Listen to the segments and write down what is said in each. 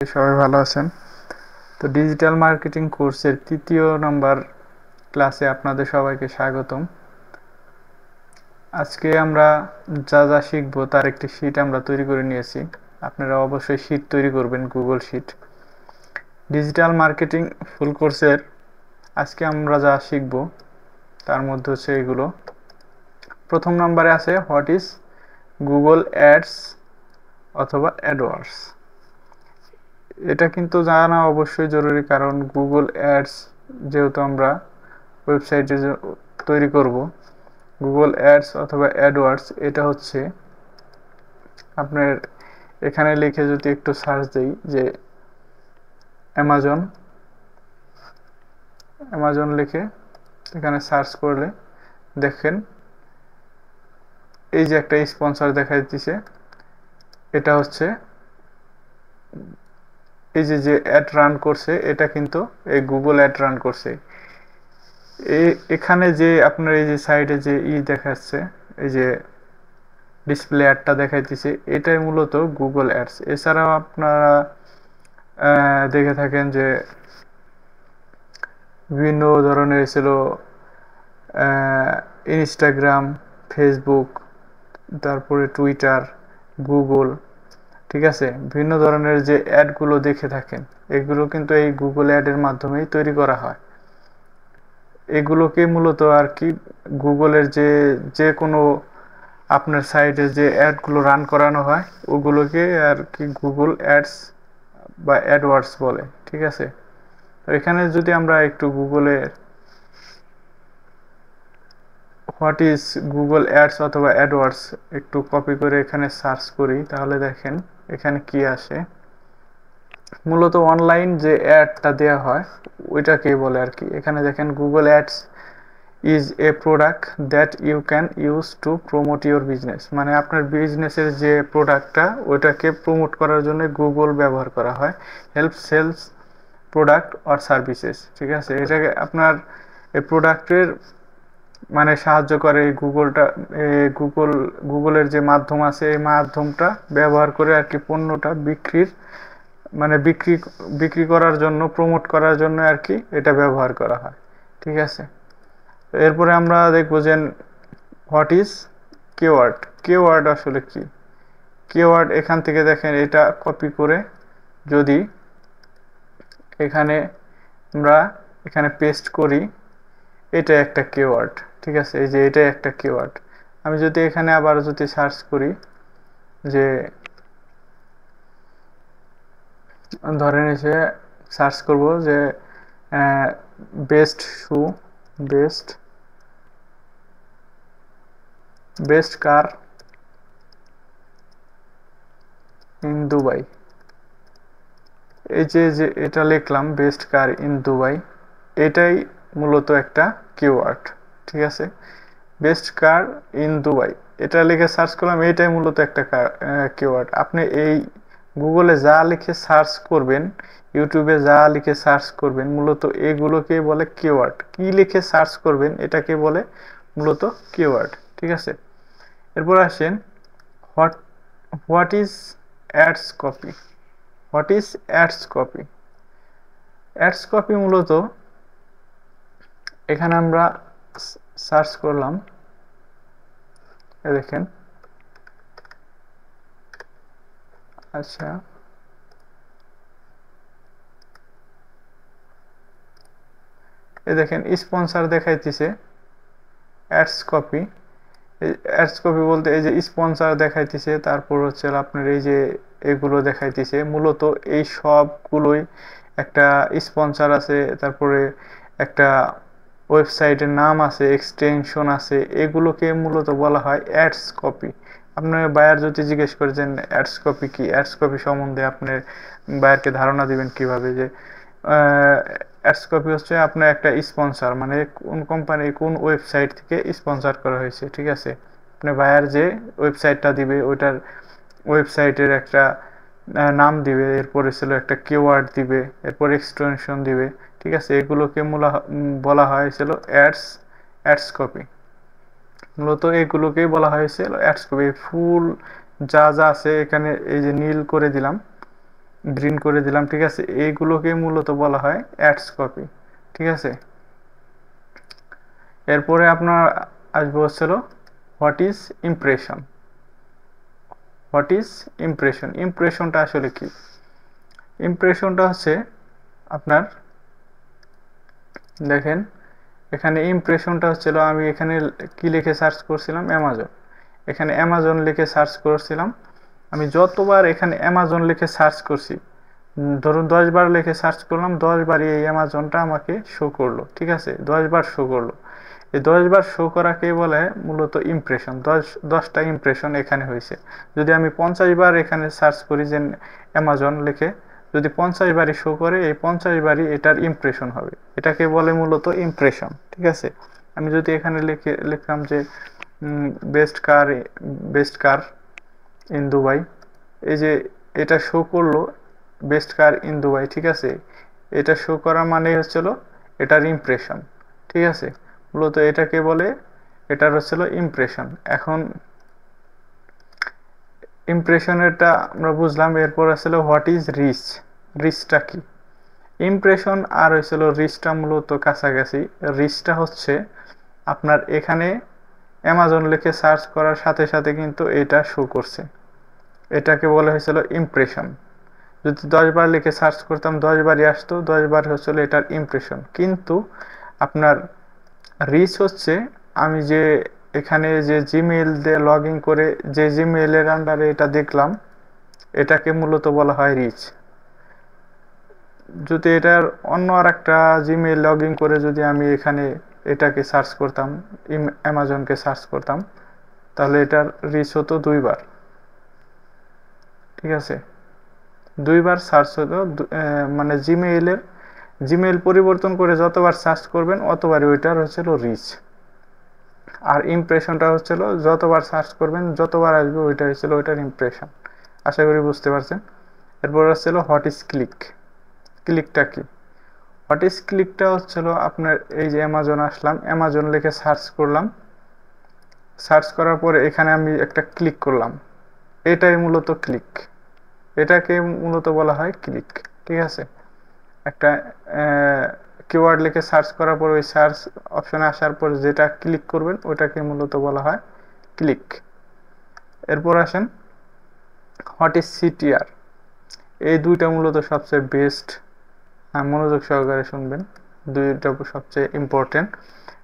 সবাই ভালো আছেন। তো ডিজিটাল মার্কেটিং কোর্সের তৃতীয় নম্বর ক্লাসে আপনাদের সবাইকে স্বাগতম। আজকে আমরা যা যা শিখবো তার একটি শিট আমরা তৈরি করে নিয়েছি। আপনারা অবশ্যই শিট তৈরি করবেন, Google sheet. Digital marketing full কোর্সের আজকে আমরা যা শিখব তার মধ্যে হচ্ছে এগুলো। প্রথম নম্বরে আছে হোয়াট ইজ গুগল অ্যাডস অথবা অ্যাডওয়ার্ডস। এটা কিন্তু জানা অবশ্যই জরুরি, কারণ গুগল অ্যাডস যেহেতু আমরা ওয়েবসাইটে তৈরি করব, গুগল অ্যাডস অথবা অ্যাডওয়ার্ডস এটা হচ্ছে আপনার এখানে লিখে যদি একটু সার্চ দেই যে অ্যামাজন লিখে এখানে সার্চ করলে দেখেন এই যে একটা স্পন্সর দেখা দিচ্ছে, এটা হচ্ছে এই যে অ্যাড রান করছে এটা কিন্তু এই গুগল অ্যাড রান করছে। এখানে যে আপনার এই যে সাইডে যে দেখাচ্ছে, এই যে ডিসপ্লে অ্যাডটা দেখাইতেছে, এটাই মূলত গুগল অ্যাডস। এছাড়াও আপনারা দেখে থাকেন যে বিভিন্ন ধরনের ছিল ইনস্টাগ্রাম, ফেসবুক, তারপরে টুইটার, গুগল, ঠিক আছে, বিভিন্ন ধরনের যে অ্যাডগুলো দেখে থাকেন এগুলো কিন্তু এই গুগল অ্যাডের মাধ্যমেই তৈরি করা হয়। এগুলোকে মূলত আর কি গুগলের যে কোনো আপনার সাইটে যে অ্যাডগুলো রান করানো হয় ওগুলোকে আর কি গুগল অ্যাডস বা অ্যাডওয়ার্ডস বলে, ঠিক আছে। তো এখানে যদি আমরা একটু গুগলের হোয়াট ইজ গুগল অ্যাডস অথবা অ্যাডওয়ার্ডস একটু কপি করে এখানে সার্চ করি, তাহলে দেখেন এখানে কি আসে। মূলত অনলাইন যে অ্যাডটা দেওয়া হয় ওইটাকে বলে আর কি। এখানে দেখেন Google ads is a product that you can use to promote your business. মানে আপনার বিজনেসের যে প্রোডাক্টটা ওইটাকে প্রমোট করার জন্য গুগল ব্যবহার করা হয়। Help sales product or services, ঠিক আছে। এটাকে আপনার এই প্রোডাক্টের মানে সাহায্য করে এই গুগলের যে মাধ্যম আছে এই মাধ্যমটা ব্যবহার করে আর কি পণ্যটা বিক্রি করার জন্য, প্রমোট করার জন্য আর কি এটা ব্যবহার করা হয়, ঠিক আছে। এরপরে আমরা দেখবো যে হোয়াট ইজ কিওয়ার্ড। কিওয়ার্ড আসলে কি? কিওয়ার্ড এখান থেকে দেখেন এটা কপি করে যদি আমরা এখানে পেস্ট করি, এটা একটা কিওয়ার্ড, ঠিক আছে। এই যে এটা একটা কিওয়ার্ড। আমি যদি এখানে আবার যদি সার্চ করি যে ধরেন এসে সার্চ করব যে best shoe, best car in Dubai. এই যে এটা লিখলাম বেস্ট কার ইন দুবাই, এটাই মূলত একটা কিওয়ার্ড, ঠিক আছে। বেস্ট কার ইন দুবাই এটা লিখে সার্চ করলাম, এটাই মূলত একটা কিওয়ার্ড। আপনি এই গুগলে যা লিখে সার্চ করবেন, ইউটিউবে যা লিখে সার্চ করবেন, মূলত এগুলোকে বলে কিওয়ার্ড। কি লিখে সার্চ করবেন এটাকে বলে মূলত কিওয়ার্ড, ঠিক আছে। এরপর আসেন what is ads copy. What is ads copy? Ads copy মূলত এখানে আমরা সার্চ করলাম, দেখেন আচ্ছা দেখেন স্পন্সর দেখাইতেছে অ্যাডস কপি। অ্যাডস কপি বলতে এই যে স্পন্সর দেখাইতেছে, তারপর হচ্ছে আপনার এই যে এগুলো দেখাইতেছে, মূলত এই সবগুলোই একটা স্পন্সর আছে, তারপরে একটা ওয়েবসাইটের নাম আছে, এক্সটেনশন আছে, এগুলোকে মূলত বলা হয় অ্যাডস কপি। আপনার বায়ার যদি জিজ্ঞেস করেছেন অ্যাডস কপি কি, অ্যাডস কপি সম্বন্ধে আপনি বায়ারকে ধারণা দিবেন কিভাবে যে অ্যাডস কপি হচ্ছে আপনার একটা স্পন্সর, মানে কোন কোম্পানি কোন ওয়েবসাইট থেকে স্পন্সর করা হয়েছে, ঠিক আছে। আপনি বায়ার যে ওয়েবসাইটটা দিবে ওইটার ওয়েবসাইটের একটা নাম দিবে, এরপরে ছিল একটা কিওয়ার্ড দিবে, এরপর এক্সটেনশন দিবে, ঠিক আছে। এগুলোকে বলা হয়েছিল অ্যাডস কপি। মূলত এগুলোকেই বলা হয়েছিল অ্যাডস কপি। ফুল যা যা আছে এখানে এই যে নীল করে দিলাম, গ্রিন করে দিলাম, ঠিক আছে। এইগুলোকে মূলত বলা হয় অ্যাডস কপি, ঠিক আছে। এরপরে আপনার আসবে হচ্ছিল what is impression. What is impression, ইমপ্রেশনটা আসলে কি? ইমপ্রেশনটা হচ্ছে আপনার দেখেন এখানে ইমপ্রেশনটা হচ্ছিল, আমি এখানে কি লিখে সার্চ করছিলাম, অ্যামাজন। এখানে অ্যামাজন লিখে সার্চ করছিলাম। আমি যতবার এখানে অ্যামাজন লিখে সার্চ করছি, ধরুন 10 বার লিখে সার্চ করলাম, 10 বারই এই অ্যামাজনটা আমাকে শো করলো, ঠিক আছে। 10 বার শো করলো। এই 10 বার শো করাকে বলে মূলত ইমপ্রেশন। 10টা ইমপ্রেশন এখানে হয়েছে। যদি আমি 50 বার এখানে সার্চ করি যে অ্যামাজন লিখে, যদি 50 বারই শো করে, এই 50 বারই এটার ইমপ্রেশন হবে। এটাকে বলে মূলত ইমপ্রেশন, ঠিক আছে। আমি যদি এখানে লিখলাম যে বেস্ট কার ইন দুবাই, এই যে এটা শো করলো বেস্ট কার ইন দুবাই, ঠিক আছে। এটা শো করা মানে হচ্ছিল এটার ইমপ্রেশন, ঠিক আছে। মূলত এটাকে বলে, এটার হচ্ছিল ইমপ্রেশন। এখন ইমপ্রেশনেরটা আমরা বুঝলাম। এরপর আসছিল হোয়াট ইজ রিচ। রিচটা কি? ইমপ্রেশন আর হয়েছিল রিচটা মূলত কাছাকাছি। রিচটা হচ্ছে আপনার এখানে অ্যামাজন লিখে সার্চ করার সাথে সাথে কিন্তু এটা শো করছে, এটাকে বলা হয়েছিল ইমপ্রেশন। যদি 10 বার লিখে সার্চ করতাম 10 বারই আসতো, 10 বার হচ্ছিল এটার ইমপ্রেশন। কিন্তু আপনার রিচ হচ্ছে আমি যে এখানে যে জিমেইল দিয়ে লগ ইন করে যে জিমেইলের আন্ডারে এটা দেখলাম, এটাকে মূলত বলা হয় রিচ। যদি এটার অন্য আর একটা জিমেইল লগ ইন করে যদি আমি এখানে এটাকে সার্চ করতাম, অ্যামাজনকে সার্চ করতাম, তাহলে এটার রিচ হতো 2 বার, ঠিক আছে। 2 বার সার্চ হতো, মানে জিমেইল পরিবর্তন করে যতবার সার্চ করবেন অতবারই ওইটার হচ্ছিল রিচ। আর ইমপ্রেশনটা হচ্ছিল যতবার সার্চ করবেন যতবার আসবে ওইটা হচ্ছিল ওইটার ইমপ্রেশন। আশা করি বুঝতে পারছেন। এরপর হচ্ছিল হোয়াট ইজ ক্লিক। ক্লিকটা কি? হোয়াট ইজ ক্লিকটা হচ্ছিল আপনার এই যে অ্যামাজন আসলাম, অ্যামাজন লিখে সার্চ করলাম, সার্চ করার পরে এখানে আমি একটা ক্লিক করলাম, এটাই মূলত ক্লিক। এটাকে মূলত বলা হয় ক্লিক, ঠিক আছে। একটা কিওয়ার্ড লিখে সার্চ করার পর ওই সার্চ অপশনে আসার পর যেটা ক্লিক করবেন ওটাকে মূলত বলা হয় ক্লিক। এরপর আসেন হোয়াট ইজ সিটিআর। এই দুইটা মূলত সবচেয়ে বেস্ট, মনোযোগ সহকারে শুনবেন, দুইটা সবচেয়ে ইম্পর্টেন্ট।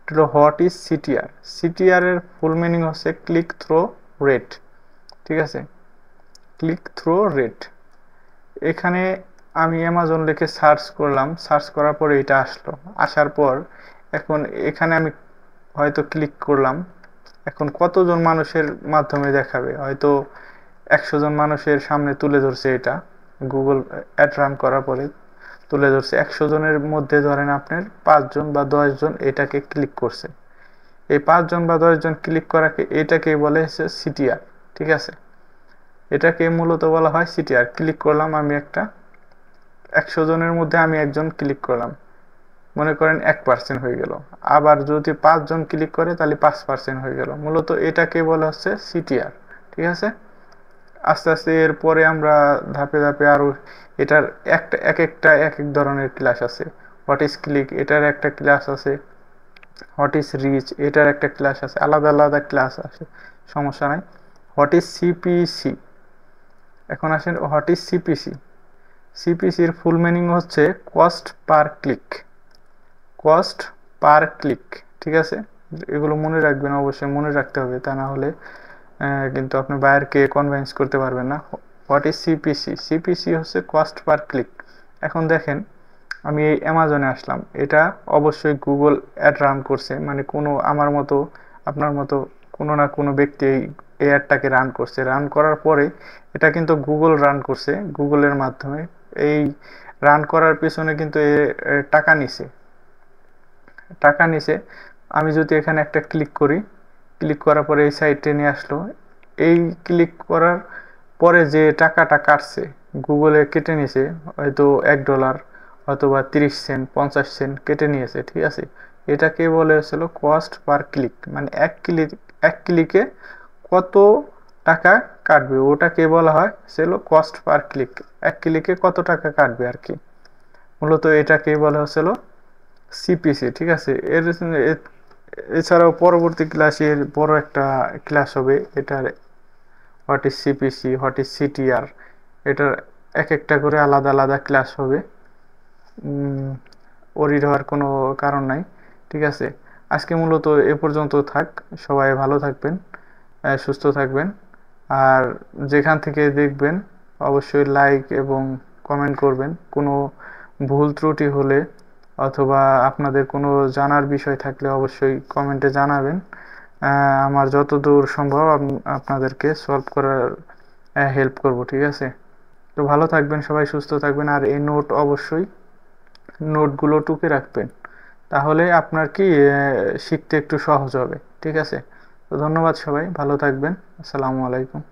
এটা হোয়াট ইজ সিটিআর। সিটিআর এর ফুল মিনিং হচ্ছে ক্লিক থ্রো রেট, ঠিক আছে। Click through rate. এখানে আমি অ্যামাজন লিখে সার্চ করলাম, সার্চ করার পরে এটা আসলো, আসার পর এখন এখানে আমি হয়তো ক্লিক করলাম, এখন কতজন মানুষের মাধ্যমে দেখাবে, হয়তো 100 জন মানুষের সামনে তুলে ধরছে, এটা গুগল অ্যাড রান করার পরে তুলে ধরছে। 100 জনের মধ্যে ধরেন আপনার 5 জন বা 10 জন এটাকে ক্লিক করছে। এই 5 জন বা 10 জন ক্লিক করাকে এটাকেই বলে হচ্ছে সিটিআর, ঠিক আছে। এটাকে মূলত বলা হয় সিটিআর। ক্লিক করলাম আমি একটা, 100 জনের মধ্যে আমি একজন ক্লিক করলাম, মনে করেন 1% হয়ে গেল। আবার যদি 5 জন ক্লিক করে তাহলে 5% হয়ে গেল। মূলত এটাকে বলা হচ্ছে সিটিআর, ঠিক আছে। আস্তে আস্তে এরপরে আমরা ধাপে ধাপে আরও এটার এক একটা এক এক ধরনের ক্লাস আছে। হোয়াট ইজ ক্লিক এটার একটা ক্লাস আছে, হোয়াট ইজ রিচ এটার একটা ক্লাস আছে, আলাদা আলাদা ক্লাস আছে, সমস্যা নাই। What is CPC. এখন আসেন হোয়াট ইজ সিপিসি। সিপিসির ফুল মিনিং হচ্ছে cost per click. Cost per click, ঠিক আছে। এগুলো মনে রাখবেন, অবশ্যই মনে রাখতে হবে, তা না হলে কিন্তু আপনি বায়ারকে কনভিন্স করতে পারবেন না। What is CPC. সিপিসি হচ্ছে কস্ট পার ক্লিক। এখন দেখেন আমি এই অ্যামাজনে আসলাম, এটা অবশ্যই গুগল অ্যাড রান করছে, মানে কোনো আমার মতো আপনার মতো কোনো না কোনো ব্যক্তি এই অ্যাডটাকে রান করছে। রান করার পরে এটা কিন্তু গুগল রান করছে, গুগলের মাধ্যমে। এই রান করার পেছনে কিন্তু টাকা নিছে, টাকা নিছে। আমি যদি এখানে একটা ক্লিক করি, ক্লিক করার পরে এই সাইটে নিয়ে আসলো। এই ক্লিক করার পরে যে টাকাটা কাটছে গুগলে কেটে নিছে, হয়তো $1 অথবা 30 সেন্ট 50 সেন্ট কেটে নিয়েছে, ঠিক আছে। এটাকে বলে হচ্ছিল কস্ট পার ক্লিক, মানে এক ক্লিকে কত টাকা কাটবে, ওটাকে বলা হয় সেলো কস্ট পার ক্লিক। এক ক্লিকে কত টাকা কাটবে আর কি, মূলত এটাকেই বলা হচ্ছিল সিপিসি। ঠিক আছে, এছাড়াও পরবর্তী ক্লাসের বড় একটা ক্লাস হবে এটার, what is CPC, what is CTR, এটার এক একটা করে আলাদা আলাদা ক্লাস হবে। ওরিড হওয়ার কোনো কারণ নাই। ঠিক আছে, আজকে মূলত এ পর্যন্ত থাক। সবাই ভালো থাকবেন, সুস্থ থাকবেন। আর যেখান থেকে দেখবেন অবশ্যই লাইক এবং কমেন্ট করবেন। কোনো ভুল ত্রুটি হলে অথবা আপনাদের কোনো জানার বিষয় থাকলে অবশ্যই কমেন্টে জানাবেন। আমার যতদূর সম্ভব আপনাদেরকে সলভ করার হেল্প করব। ঠিক আছে, তো ভালো থাকবেন সবাই, সুস্থ থাকবেন। আর এই নোটগুলো টুকে রাখবেন, তাহলে আপনার কি শিখতে একটু সহজ হবে। ঠিক আছে, তো ধন্যবাদ সবাই, ভালো থাকবেন। আসসালামু আলাইকুম।